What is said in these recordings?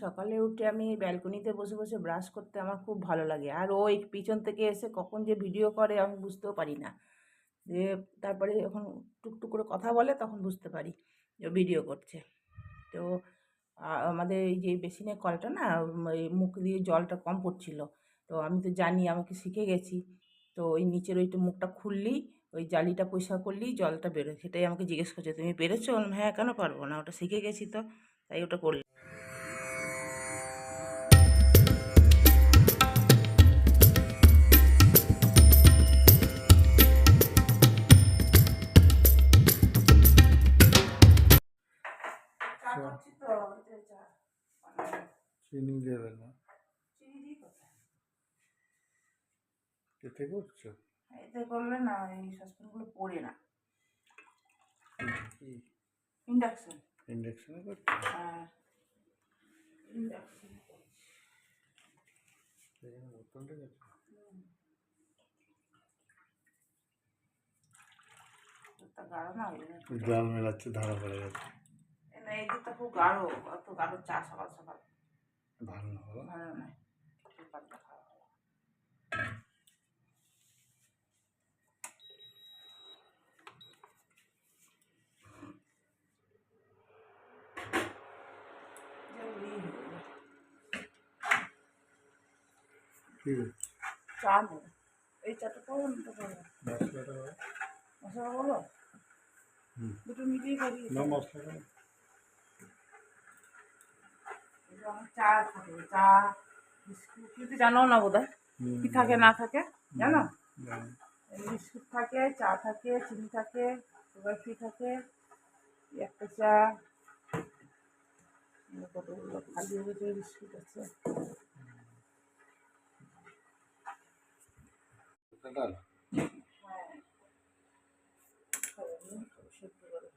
সকালে উঠে আমি ব্যালকনিতে বসে বসে ব্রাশ করতে আমার খুব ভালো লাগে। আর ও এই পিছন থেকে এসে কখন যে ভিডিও করে আমি বুঝতেও পারি না। যে তারপরে যখন টুকটুক করে কথা বলে তখন বুঝতে পারি যে ও ভিডিও করছে। তো আমাদের এই যে বেসিনের কলটা না এই মুখ দিয়ে জলটা কম পড়ছিল। তো আমি তো জানি আমাকে শিখে গেছি। তো ওই নিচের ওইটা মুখটা খুললেই ওই জালিটা পরিষ্কার করলেই জলটা বেরোয়। সেটাই আমাকে জিজ্ঞেস করছে, "তুমি পেরেছো?" আমি বললাম, "হ্যাঁ, কেন পারবো না? ওটা শিখে গেছি তো, তাই ওটা করলাম।" চা চা করছি তো, ওইটাই চা বানাবো। চিনি দেবে না, চিনি দিই কোথায়? এতে করছো এতে করলে না এই সসপ্যানগুলো পড়ে না। কি? ইন্ডাকশন। ইন্ডাকশনে করছো? হ্যাঁ, ইন্ডাকশন। এখানে বোতলটা গেছে। দুধটা গাঢ় না ওই জন্য। জল মেলাচ্ছে, ধারা পড়ে যাচ্ছে। না, এই দুধটা খুব গাঢ়, অত গাঢ় চা সকাল সকাল ভালো না বাবা। ভালো নয়। একটু পাতলা খাওয়া ভালো। ঠিক আছে, চা নেবে? এই চাটা খাবো না তো খাবো? মশলাটা দাও। মশলা বলো, হুম, দুটো মিলিয়ে খাবি। না মশলাটা দাও। আমার চা থাকে, চা বিস্কুট কিন্তু জানো না বোধ হয় কি থাকে জানি, না থাকে, জানো? জানি। বিস্কুট থাকে, চা থাকে, চিনি থাকে, সুগার ফ্রি থাকে, এই একটা চা, কতগুলো খালি হয়ে গেছে বিস্কুট আছে। এটা ডাল। হ্যাঁ, খাবো, সেদ্ধ করে।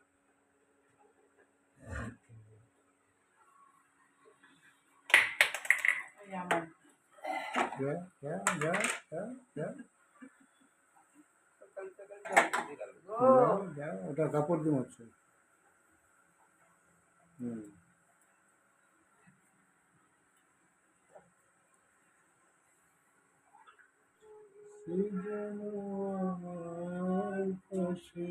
এই আমার যা যা যা যা যা সকাল সকাল জল খেতে গেল গো। যা যা, ওটা কাপড় দিয়ে মরছে। হুম, সে যেন আমার পাশে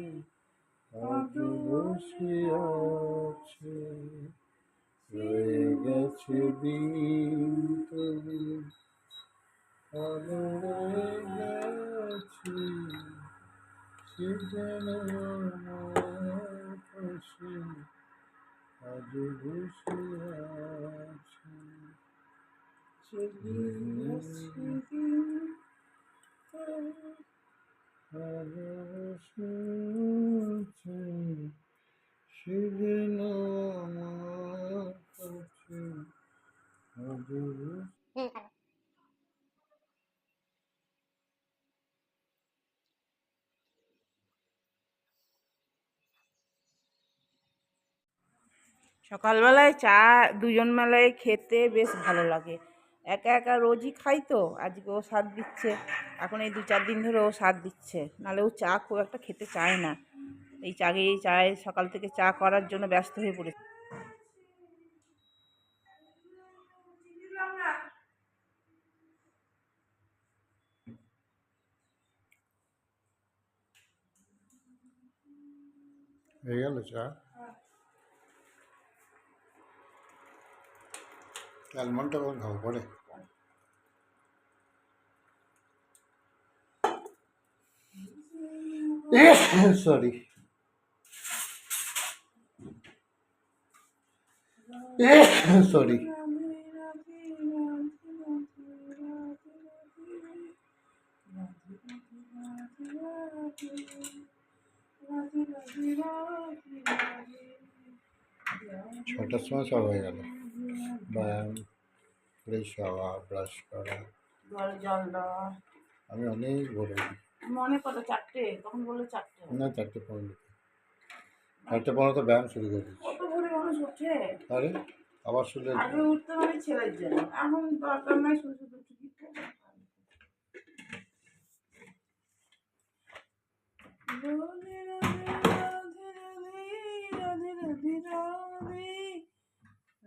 আজ বসে আছে, রয়ে গেছে দিন তবু ভালো রয়ে গেছে, সে যেন আমার পাশে আজ বসে আছে। চলিয়ে আসছি দিন ভালোবাসা আছে, সে যেন আমার কাছে আজ বসে। সকালবেলায় চা দুজন মেলায় খেতে বেশ ভালো লাগে। একা একা রোজই খাই তো, আজকে ও সাথ দিচ্ছে। এখন এই 2-4 দিন ধরে ও সাথ দিচ্ছে, নাহলে ও চা খুব একটা খেতে চায় না। এই চায় সকাল থেকে চা করার জন্য ব্যস্ত হয়ে পড়েছে। হয়ে গেল চা। অ্যালমন্ডটা কখন খাবো পরে? Sorry, sorry. ছটার সময় সব হয়ে গেল, ব্যায়াম, ফ্রেশ হওয়া, ব্রাশ করা। ঘরে জল দেওয়া। আমি অনেক ভোরে উঠি। মনে কত 4টে, তখন বললো 4টে হবে। না, 4:15। 4:15 তো ব্যায়াম শুরু করে দিচ্ছি। কত ভোরে মানুষ ওঠে? আরে আবার শুলে আগে উঠতে মানে ছেলের জন্য, এখন দরকার নাই, শুধু শুধু উঠে কি করবে? রাধে রাধে রাধে রাধে রাধে রাধে রাধে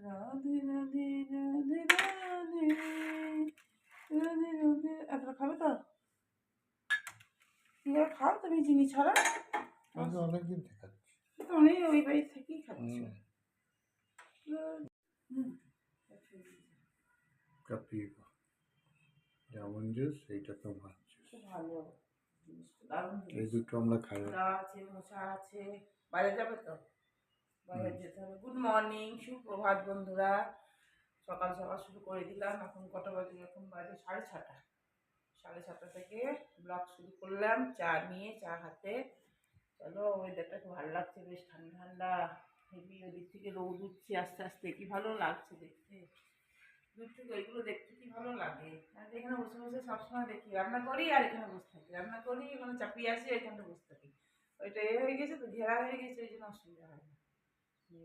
রাধে রাধে রাধে রাধে রাধে রাধে। এতটা খাবে তো? কি করে খাও তুমি চিনি ছাড়া? আমি অনেকদিন থেকে খাচ্ছি। তো অনেক ওই বাড়ি থেকেই খাচ্ছ। কাপিবা যেমন জুস এইটা তোমার জুস। খুব ভালো জিনিসটা, দারুণ এই জিনিস। দুটো আমরা খাই না। দা আছে, মোচা আছে। বাজার যাবে তো? বাজার যেতে হবে। গুড মর্নিং, সুপ্রভাত বন্ধুরা। সকাল সকাল শুরু করে দিলাম। এখন কটা বাজে? এখন বাজে 6:30। 6:30 থেকে ব্লগ শুরু করলাম চা নিয়ে, চা হাতে। চলো, ওয়েদারটা খুব ভালো লাগছে, বেশ ঠান্ডা ঠান্ডা হেভি। ওদিক থেকে রোদ উঠছে আস্তে আস্তে, কি ভালো লাগছে দেখতে। দূর থেকে ওইগুলো দেখতে কি ভালো লাগে। আর এখানে বসে বসে সবসময় দেখি, রান্না করি আর এখানে বসে থাকি, রান্না করি এখানে চাপিয়ে আসি, এখানটা বসে থাকি। ওইটা হয়ে গেছে তো, ঘেরা হয়ে গেছে, ওই জন্য অসুবিধা হয় না।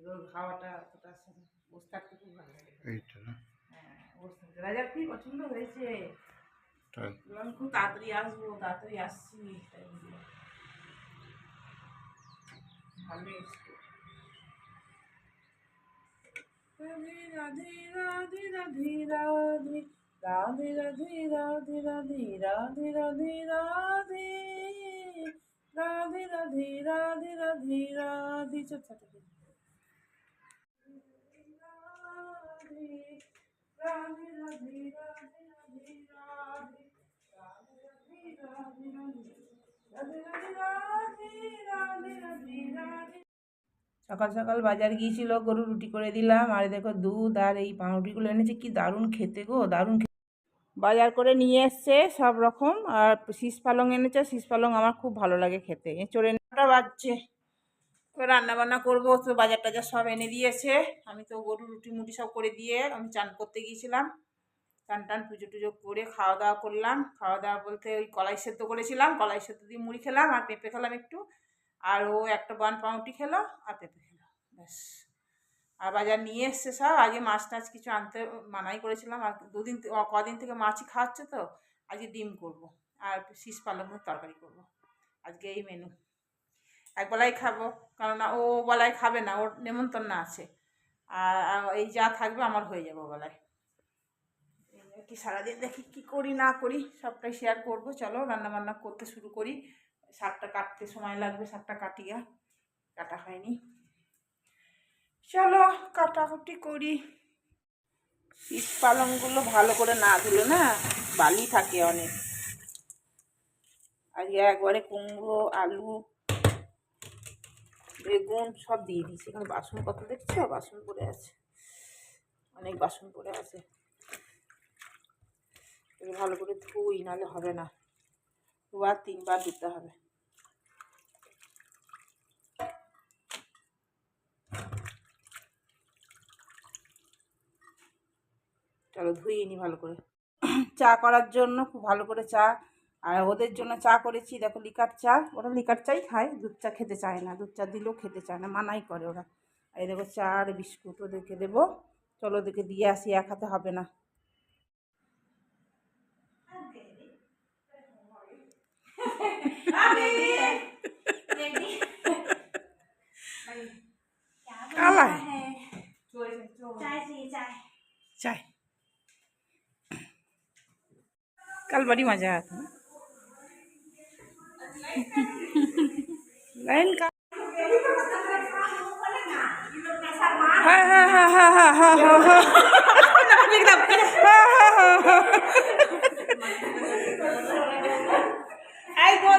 রোদ হাওয়াটা অতটা আসে না, বসে থাকতে খুব ভালো লাগে। এইটা না? হ্যাঁ, বসে থাকতে। রাজার কি পছন্দ হয়েছে? তাই আমি খুব তাড়াতাড়ি আসবো, তাড়াতাড়ি আসছি, তাই বুঝলো। ভালো এসছে। রাধে রাধে রাধে রাধে রাধে রাধে রাধে রাধে রাধে রাধে রাধে রাধে রাধে রাধে রাধে রাধে রাধে। চল ছোট রাধে রাধে রাধে রাধে রাধে রাধে রাধে রাধে রাধে রাধে রাধে। সকাল সকাল বাজার গিয়েছিল, গরু রুটি করে দিলাম। আর দেখো দুধ আর এই পাউরুটিগুলো এনেছে, কি দারুণ খেতে গো, দারুণ বাজার করে নিয়ে এসছে সব রকম। আর শীষ পালং এনেছে, শীষ পালং আমার খুব ভালো লাগে খেতে। চড়ে 9টা বাজছে, রান্না বান্না করবো তো। বাজার টাজার সব এনে দিয়েছে। আমি তো গরু রুটি মুটি সব করে দিয়ে আমি চান করতে গিয়েছিলাম। চান টান পুজো টুজো করে খাওয়া দাওয়া করলাম। খাওয়া দাওয়া বলতে ওই কলাই সেদ্ধ করেছিলাম, কলাই সেদ্ধ দিয়ে মুড়ি খেলাম আর পেঁপে খেলাম একটু। আর ও একটা বান পাউরুটি খেলো আর পেঁপে খেলো, ব্যাস। আর বাজার নিয়ে এসছে সব। আগে মাছ টাছ কিছু আনতে মানাই করেছিলাম, আর কদিন থেকে মাছই খাওয়াচ্ছে তো। আজকে ডিম করব আর শীষ পালংয়ের তরকারি করব। আজকে এই মেনু। একবেলাই খাবো, কেননা ও বেলায় খাবে না, ওর নেমন্তন্ন আছে। আর এই যা থাকবে আমার হয়ে যাবে বেলায়। কি সারাদিন দেখি কি করি না করি, সবটাই শেয়ার করবো। চলো রান্না বান্না করতে শুরু করি। শাকটা কাটতে সময় লাগবে, শাকটা কাটিয়া কাটা হয়নি। চলো কাটাকুটি করি। শীষ পালংগুলো ভালো করে না ধুলে না বালি থাকে অনেক। আজকে একবারে কুমড়ো, আলু, বেগুন সব দিয়ে দিয়েছি। এখানে বাসন কত দেখছো, বাসন পড়ে আছে, অনেক বাসন পড়ে আছে। ভালো করে ধুই, নাহলে হবে না। 2-3 বার ধুতে হবে। চলো ধুয়ে নি ভালো করে। চা করার জন্য খুব ভালো করে চা, আর ওদের জন্য চা করেছি। দেখো লিকার চা, ওরা লিকার চাই খায়, দুধ চা খেতে চায় না। দুধ চা দিলেও খেতে চায় না, মানাই করে ওরা। আর এই দেখো চা আর বিস্কুট ওদেরকে দেবো। চলো ওদেরকে দিয়ে আসি, এক হাতে হবে না। चाय कल बड़ी मजा आया था लाइन का। हाँ हाँ हाँ हाँ हाँ हाँ हाँ हाँ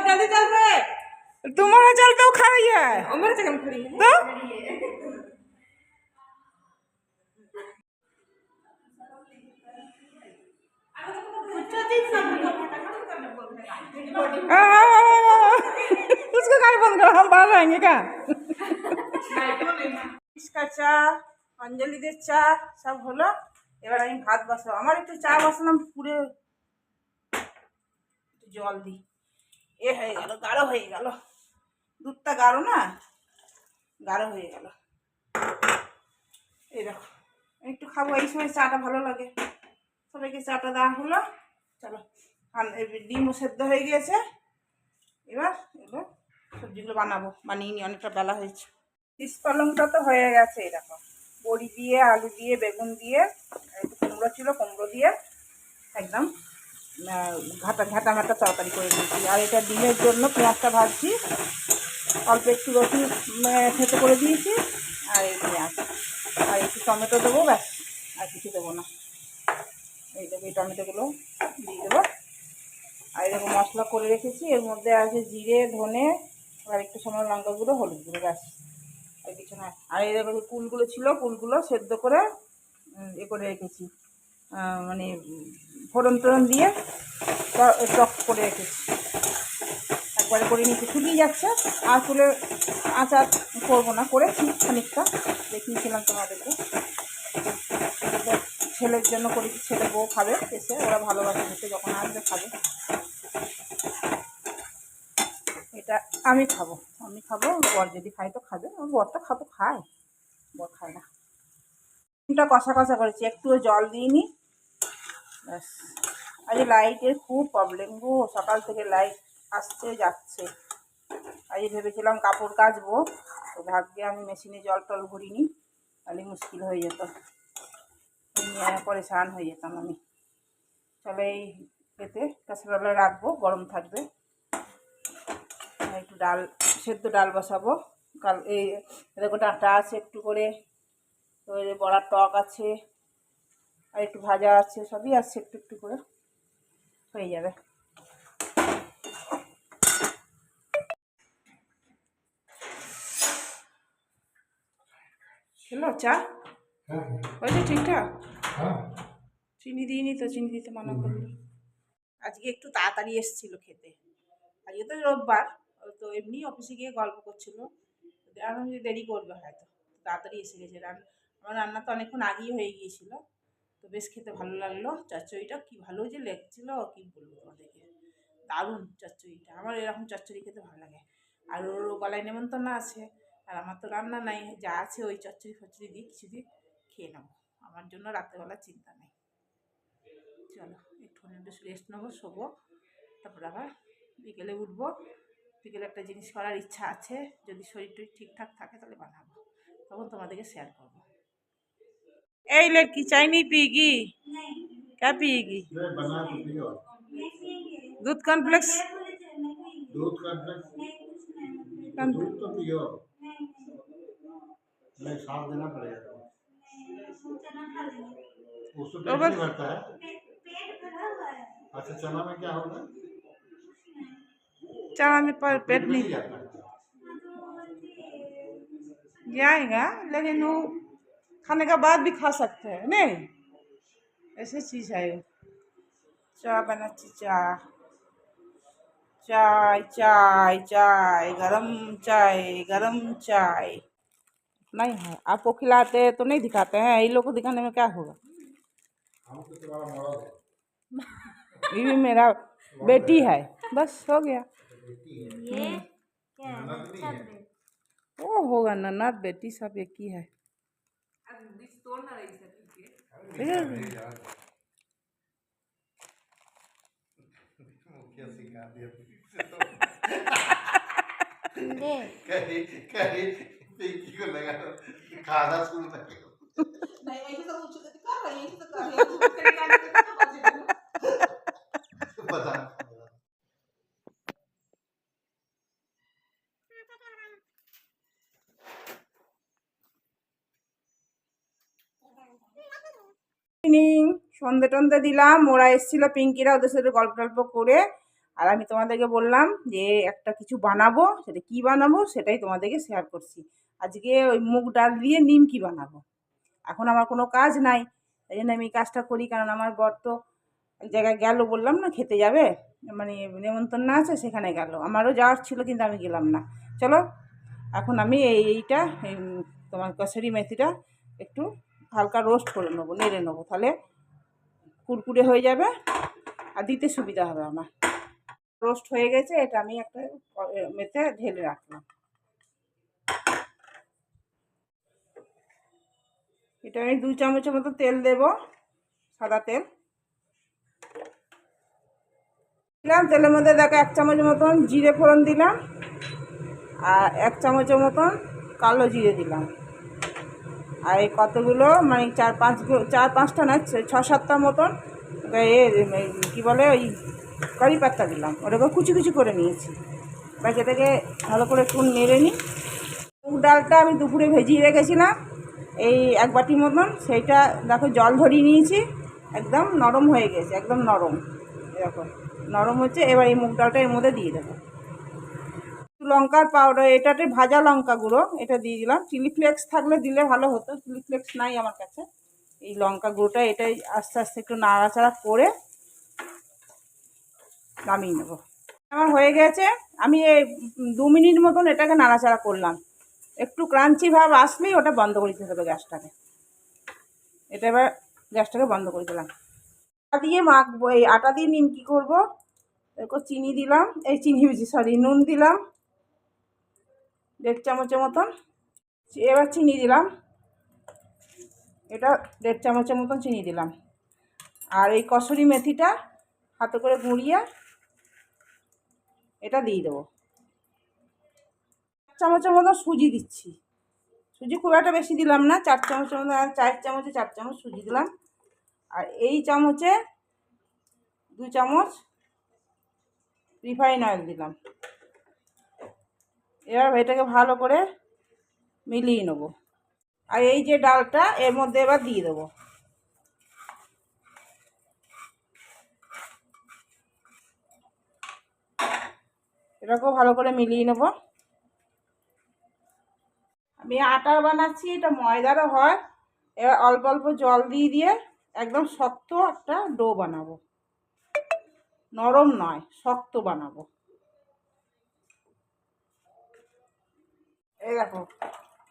जल्दी चल रहे। तुम्हारा चलते हो खड़ी है, मेरे से कम खड़ी है तो। उसको गाड़ी बंद करो, हम बाहर रहेंगे क्या। इसका चा, अंजलिদের চা সব হলো। এবার আমি ভাত বসাবো। আমার একটু চা বসালাম পুরে, একটু জল দিই। এ হয়ে গেল, গাঢ় হয়ে গেল, দুধটা গাঢ় না, গাঢ় হয়ে গেল। এই দেখো একটু খাবো, এই সময় চাটা ভালো লাগে। সবাইকে চাটা দেওয়া হলো। চলো ডিমও সেদ্ধ হয়ে গিয়েছে। এবার এগুলো সবজিগুলো বানাবো, বানিয়ে নিই, অনেকটা বেলা হয়েছে। শীষ পালংটা তো হয়ে গেছে, এই দেখো বড়ি দিয়ে, আলু দিয়ে, বেগুন দিয়ে, একটু কুমড়ো ছিল, কুমড়ো দিয়ে একদম ঘাটা ঘাটা ঘাটা তরকারি করে দিয়েছি। আর এটা ডিমের জন্য পেঁয়াজটা ভাজছি, অল্প একটু রসুন থেতো করে দিয়েছি, আর এই পেঁয়াজ আর একটু টমেটো দেবো, ব্যাস আর কিছু দেবো না। এই টমেটোগুলো দিয়ে দেবো। আর এরকম মশলা করে রেখেছি, এর মধ্যে আছে জিরে, ধনে আর একটু সময় লঙ্কা গুঁড়ো, হলুদ গুঁড়ো, ব্যাস আর কিছু না। আর এই দেখো কুলগুলো ছিল, কুলগুলো সেদ্ধ করে করে রেখেছি, মানে ফোড়ন টোড়ন দিয়ে টক করে রেখেছি, একবারে করে নিতে শুকিয়ে যাচ্ছে। আর তুলে আচার করবো না, করেছি খানিকটা, দেখিয়েছিলাম তোমাদেরকে। ছেলের জন্য করেছি, ছেলে বউ খাবে এসে, ওরা ভালোবাসে খেতে, যখন আসবে খাবে। এটা আমি খাবো, বর যদি খাই তো খাবে, বরটা খায়, বর খায় না। ডিমটা কষা কষা করেছি, একটুও জল দিইনি, ব্যাস। আজ লাইটের খুব প্রবলেম গো, সকাল থেকে লাইট আসছে যাচ্ছে। আজ ভেবেছিলাম কাপড় কাচবো, তো ভাগ্যে আমি মেশিনে জল টল ভরিনি, তাহলে মুশকিল হয়ে যেত, পরেশান হয়ে যেতাম আমি। চলো এই খেতে কাঁচড়ালে রাখবো, গরম থাকবে। একটু ডাল, সেদ্ধ ডাল বসাবো। কাল এই দেখো ডাঁটা আছে একটু করে, তো বড়ার টক আছে, আর একটু ভাজা আছে, সবই আছে একটু একটু করে, হয়ে যাবে। খেলো চা হয়েছে ঠিকঠাক? চিনি দিইনি তো, চিনি দিতে মানা করলো। আজকে একটু তাড়াতাড়ি এসেছিল খেতে, আজকে তো রোববার, তো এমনি অফিসে গিয়ে গল্প করছিল, এখন যদি দেরি করবে হয়তো, তাড়াতাড়ি এসে গেছে। আমার রান্না তো অনেকক্ষণ আগেই হয়ে গিয়েছিল, তো বেশ খেতে ভালো লাগলো। চচ্চড়িটা কি ভালো যে লেগেছিলো, কি বলবো তোমাদেরকে, দারুণ চচ্চড়িটা। আমার এরকম চচ্চড়ি খেতে ভালো লাগে। আর ওর গলায় নেমন্তন্ন আছে, আর আমার তো রান্না নাই, যা আছে ওই চচ্চড়ি ফচ্চড়ি দিয়ে কিছু দিয়ে খেয়ে নেবো, আমার জন্য রাত্রেবেলা চিন্তা নেই। চলো একটুখানি একটু রেস্ট নেবো, শোবো, তারপর আবার বিকেলে উঠবো। বিকেলে একটা জিনিস করার ইচ্ছা আছে, যদি শরীর টরীর ঠিকঠাক থাকে তাহলে বানাবো, তখন তোমাদেরকে শেয়ার করবো। এই लड़की चाय नहीं पिएगी? क्या पिएगी? दूध कॉर्नफ्लेक्स? दूध कॉर्नफ्लेक्स, दूध तो पियो, नहीं साफ देना पड़ेगा, उससे पेट नहीं भरता है। अच्छा चना में क्या होगा? चना में पर पेट नहीं जाता है, जाएगा, लेकिन वो खाने के बाद भी खा सकते हैं, नहीं ऐसी चीज़ है। चाय बनाচ্ছি, चाय चाय चाय, गरम चाय नहीं है। आपको खिलाते तो नहीं दिखाते हैं, ये लोग को दिखाने में क्या होगा? हमको तुम्हारा मौत है, ये भी मेरा बेटी है, बस हो गया। ये क्या सब है? वो होगा ननद बेटी सब एक ही है। ठीक है? मुखिया सिखा दिया दे कहीं कहीं पिंकी को लगा खाना शुरू कर नहीं ऐसे तो कुछ कर रही है, ऐसे तो कर रही है, तू तेरे काम में कितना बजे ना। पता ইভিনিং সন্ধে টন্ধে দিলাম, ওরা এসেছিল পিঙ্কিরা, ওদের সাথে গল্প টল্প করে। আর আমি তোমাদেরকে বললাম যে একটা কিছু বানাবো, সেটা কী বানাবো সেটাই তোমাদেরকে শেয়ার করছি। আজকে ওই মুগ ডাল দিয়ে নিমকি বানাবো। এখন আমার কোনো কাজ নাই, এই জন্য আমি এই কাজটা করি, কারণ আমার বর তো এক জায়গায় গেল, বললাম না খেতে যাবে, মানে নেমন্তন্ন আছে, সেখানে গেল। আমারও যাওয়ার ছিল কিন্তু আমি গেলাম না। চলো এখন আমি এইটা তোমার কসুরি মেথিটা একটু হালকা রোস্ট করে নেবো, নেড়ে নেবো, তাহলে কুরকুরে হয়ে যাবে আর দিতে সুবিধা হবে আমার। রোস্ট হয়ে গেছে, এটা আমি একটা মেথে ঢেলে রাখলাম। এটা আমি 2 চামচের মতো তেল দেব, সাদা তেল দিলাম। তেলের মধ্যে দেখো 1 চামচ মতন জিরে ফোড়ন দিলাম, আর 1 চামচের মতন কালো জিরে দিলাম। আর এই কতগুলো মানে 4-5টা না 6-7টা মতন কী বলে ওই কারি পাত্তা দিলাম, ওটাকে কুচি কুচি করে নিয়েছি। এবার সেটাকে ভালো করে একটু নেড়ে নিই। মুগ ডালটা আমি দুপুরে ভেজিয়ে রেখেছিলাম এই 1 বাটি মতন, সেইটা দেখো জল ধরিয়ে নিয়েছি, একদম নরম হয়ে গেছে, একদম নরম, এরকম নরম হচ্ছে। এবার এই মুগ ডালটা এর মধ্যে দিয়ে দেবো। লঙ্কার পাউডার, এটাতে ভাজা লঙ্কা গুঁড়ো, এটা দিয়ে দিলাম। চিলি ফ্লেক্স থাকলে দিলে ভালো হতো, চিলি ফ্লেক্স নাই আমার কাছে। এই লঙ্কা গুঁড়োটা এটাই আস্তে আস্তে একটু নাড়াচাড়া করে নামিয়ে নেব। আমার হয়ে গেছে, আমি এই 2 মিনিট মতন এটাকে নাড়াচাড়া করলাম। একটু ক্রাঞ্চি ভাব আসলেই ওটা বন্ধ করে দিতে হবে গ্যাসটাকে। এটা এবার গ্যাসটাকে বন্ধ করে দিলাম। আটা দিয়ে মাখবো, এই আটা দিয়ে নিমকি করবো। এরপর চিনি দিলাম, এই চিনি সরি নুন দিলাম 1.5 চামচের মতন। এবার চিনি দিলাম, এটা 1.5 চামচের মতন চিনি দিলাম। আর এই কসুরি মেথিটা হাতে করে গুঁড়িয়ে এটা দিয়ে দেবো। 4 চামচের মতন সুজি দিচ্ছি। সুজি খুব একটা বেশি দিলাম না, 4 চামচের মতো, 4 চামচে 4 চামচ সুজি দিলাম। আর এই চামচে 2 চামচ রিফাইন অয়েল দিলাম। এবার এটাকে ভালো করে মিলিয়ে নেব। আর এই যে ডালটা এর মধ্যে এবার দিয়ে দেবো। এটাকেও ভালো করে মিলিয়ে নেব। আমি আটার বানাচ্ছি, এটা ময়দারও হয়। এবার অল্প অল্প জল দিয়ে দিয়ে একদম শক্ত একটা ডো বানাবো, নরম নয়, শক্ত বানাবো। এই দেখো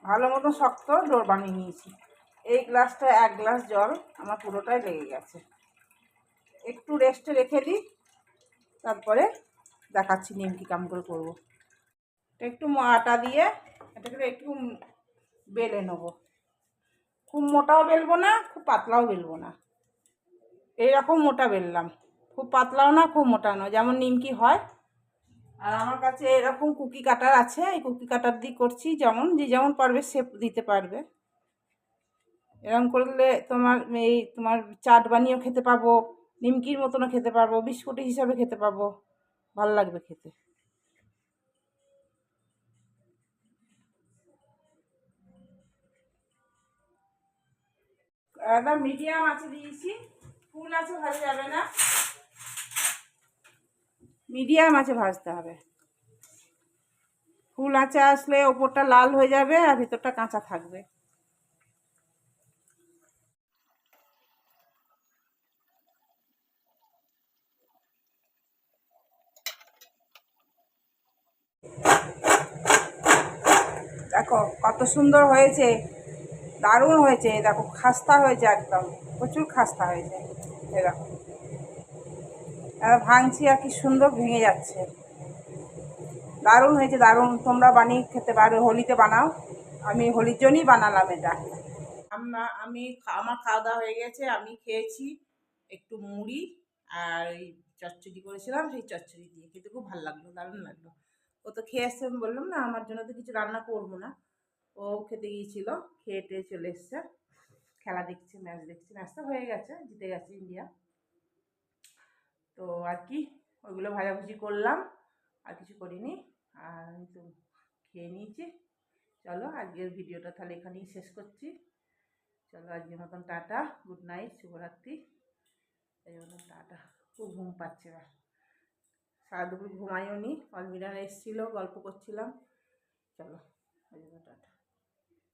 ভালো মতো শক্ত ডো বানিয়ে নিয়েছি। এই গ্লাসটা 1 গ্লাস জল আমার পুরোটাই লেগে গেছে। একটু রেস্টে রেখে দিই, তারপরে দেখাচ্ছি নিমকি কাম করে করবো। একটু আটা দিয়ে এটাকে একটু বেলে নেবো। খুব মোটাও বেলবো না, খুব পাতলাও বেলবো না, এইরকম মোটা বেললাম। খুব পাতলাও না, খুব মোটা নয়, যেমন নিমকি হয়। আর আমার কাছে এরকম কুকি কাটার আছে, এই কুকি কাটার দিয়ে করছি। যেমন যে যেমন পারবে শেপ দিতে পারবে। এরকম করলে তোমার চাট বানিয়েও খেতে পাবো, নিমকির মতনও খেতে পারবো, বিস্কুট হিসাবে খেতে পাবো, ভালো লাগবে খেতে। একদম মিডিয়াম আছে দিয়েছি, ফুল আছে ভাজা যাবে না, মিডিয়াম আছে ভাজতে হবে। ফুল আঁচে আসলে ওপরটা লাল হয়ে যাবে আর ভিতরটা কাঁচা থাকবে। দেখো কত সুন্দর হয়েছে, দারুণ হয়েছে। দেখো খাস্তা হয়েছে, একদম প্রচুর খাস্তা হয়েছে। এরকম ভাঙছি আর কি সুন্দর ভেঙে যাচ্ছে। দারুণ হয়েছে, দারুণ। তোমরা বানিয়ে খেতে পারো, হোলিতে বানাও। আমি হোলির জন্যই বানালাম এটা। আমার খাওয়া দাওয়া হয়ে গেছে, আমি খেয়েছি একটু মুড়ি আর এই চচ্চড়ি করেছিলাম, সেই চচ্চড়ি দিয়ে খেতে খুব ভালো লাগলো, দারুণ লাগলো। ও তো খেয়ে এসছে, আমি বললাম না আমার জন্য তো কিছু রান্না করবো না। ও খেতে গিয়েছিল, খেয়ে টেয়ে চলে এসছে, খেলা দেখছে, ম্যাচ দেখছে। ম্যাচটা হয়ে গেছে, জিতে গেছে ইন্ডিয়া। তো আর কি, ওইগুলো ভাজাভুজি করলাম, আর কিছু করিনি। আর আমি তো খেয়ে নিয়েছি। চলো আজকের ভিডিওটা তাহলে এখানেই শেষ করছি। চলো আজকের মতন টাটা, গুড নাইট, শুভরাত্রি। এই মতন টাটা। খুব ঘুম পাচ্ছে এবার, সারা দুপুর ঘুমাইও নি, অলমিরান এসেছিলো, গল্প করছিলাম। চলো আজকের টাটা।